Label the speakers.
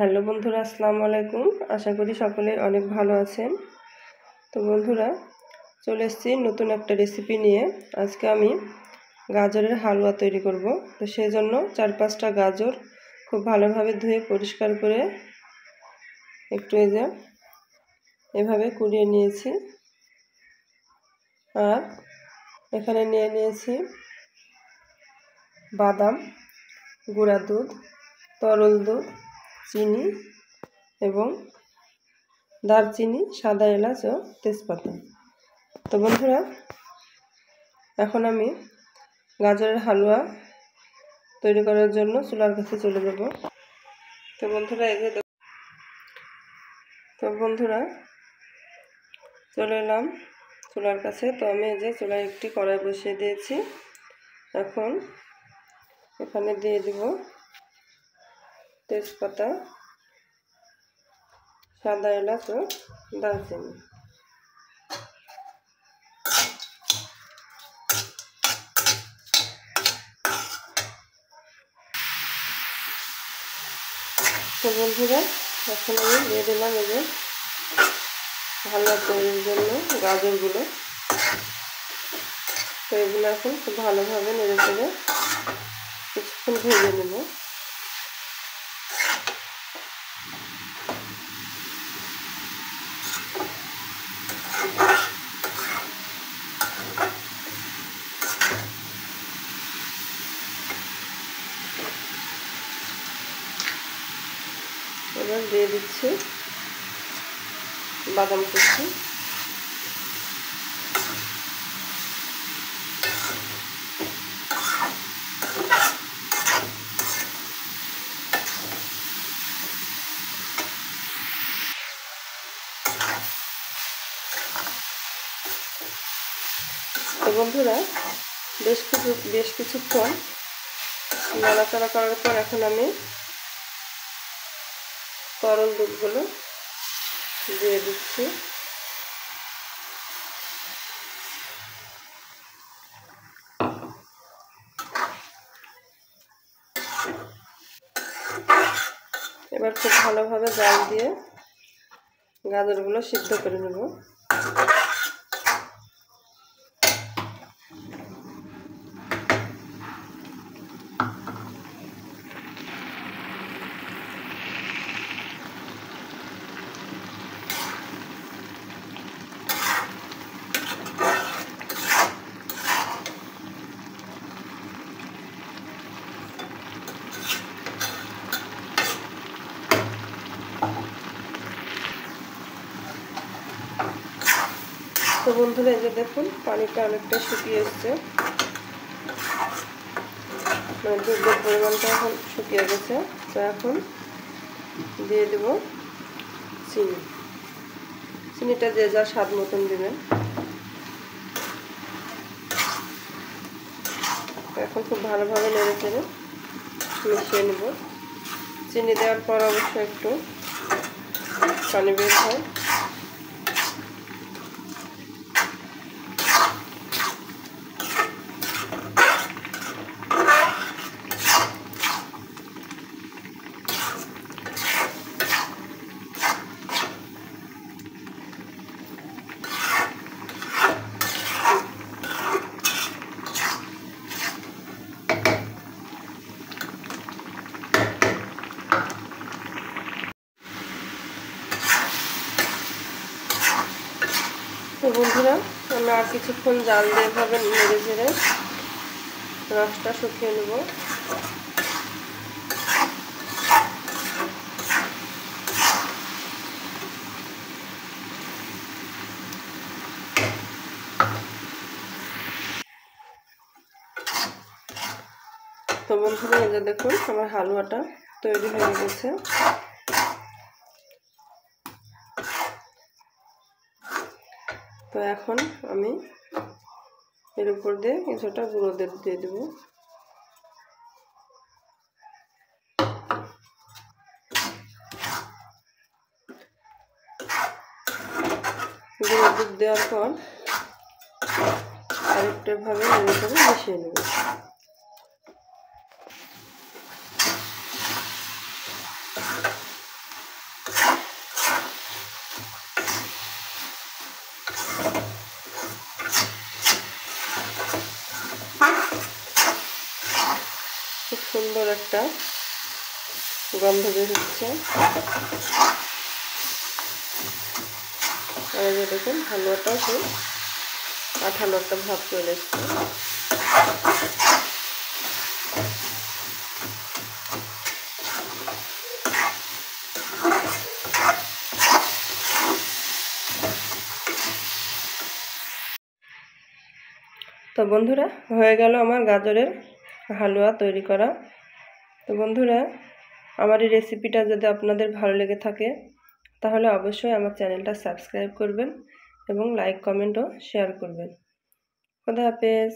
Speaker 1: Hello বন্ধুরা, আসসালামু আলাইকুম। আশা করি সকলে অনেক ভালো আছেন। তো বন্ধুরা, চলে এসেছি নতুন একটা রেসিপি নিয়ে। আজকে আমি গাজরের হালুয়া তৈরি করব। তো সেই জন্য 4-5টা গাজর খুব ভালোভাবে ধুয়ে পরিষ্কার করে একটু এভাবে কুড়িয়ে নিয়েছি। আর এখানে নিয়ে নিয়েছি বাদাম, গুঁড়া দুধ, তরল দুধ, চিনি এবং দারচিনি, সাদা এলাচ ও তেজপাতা। তো বন্ধুরা, এখন আমি গাজরের হালুয়া তৈরি করার জন্য চুলার কাছে চলে যাব। তো বন্ধুরা চলে এলাম চুলার কাছে। তো আমি চুলায় একটি কড়াই বসিয়ে দিয়েছি। এখন এখানে দিয়ে দিব তেজপাতা, সাদা এলাচ ও দারচিনি। তো বন্ধুরা, এখন আমি দিয়ে দিলাম হালুয়া তৈরির জন্য গাজরগুলো। তো এগুলো এখন খুব ভালোভাবে নেড়ে চেড়ে কিছুক্ষণ ভেজে নেব। এবার দিয়ে দিচ্ছি বাদাম কুচি। তো বন্ধুরা, বেশ কিছুক্ষণ নাড়াচাড়া করার পর এখন আমি তরল দুধগুলো দিয়ে দিচ্ছি। এবার খুব ভালোভাবে জাল দিয়ে গাজরগুলো সিদ্ধ করে নেব। তো বন্ধুরা, দেখুন পানিটা অনেকটা শুকিয়ে এসছে, মানে দুধের পরিমাণটা এখন শুকিয়ে গেছে। তো এখন দিয়ে দেব চিনিটা যে যার স্বাদ মতন দেবেন। এখন খুব ভালোভাবে নেড়ে চেড়ে মিশিয়ে নেব। চিনি দেওয়ার পর অবশ্য একটু পানি বের হয়। তো বন্ধুরা, আমি আর কিছুক্ষণ জাল দিয়ে এভাবে নেড়ে চেড়ে রসটা শুকিয়ে নেব। তো বন্ধুরা, দেখুন আমার হালুয়াটা তৈরি হয়ে গেছে। তো এখন আমি এর উপর দিয়ে কিছুটা গুঁড়ো দুধ দিয়ে দেব। গুঁড়ো দুধ দেওয়ার পর আরেকটু ভাবে নেড়ে চেড়ে মিশিয়ে নেব। সুন্দর একটা গন্ধ বের হচ্ছে। আর এই যে দেখুন হালুয়াটাও খুব আঠালো একটা ভাব চলে এসছে। তো বন্ধুরা হয়ে গেল আমার গাজরের হালুয়া তৈরি করা। তো বন্ধুরা আমার এই রেসিপিটা যদি আপনাদের ভালো লেগে থাকে তাহলে অবশ্যই আমার চ্যানেলটা সাবস্ক্রাইব করবেন এবং লাইক কমেন্ট ও শেয়ার করবেন। খোদা হাফেজ।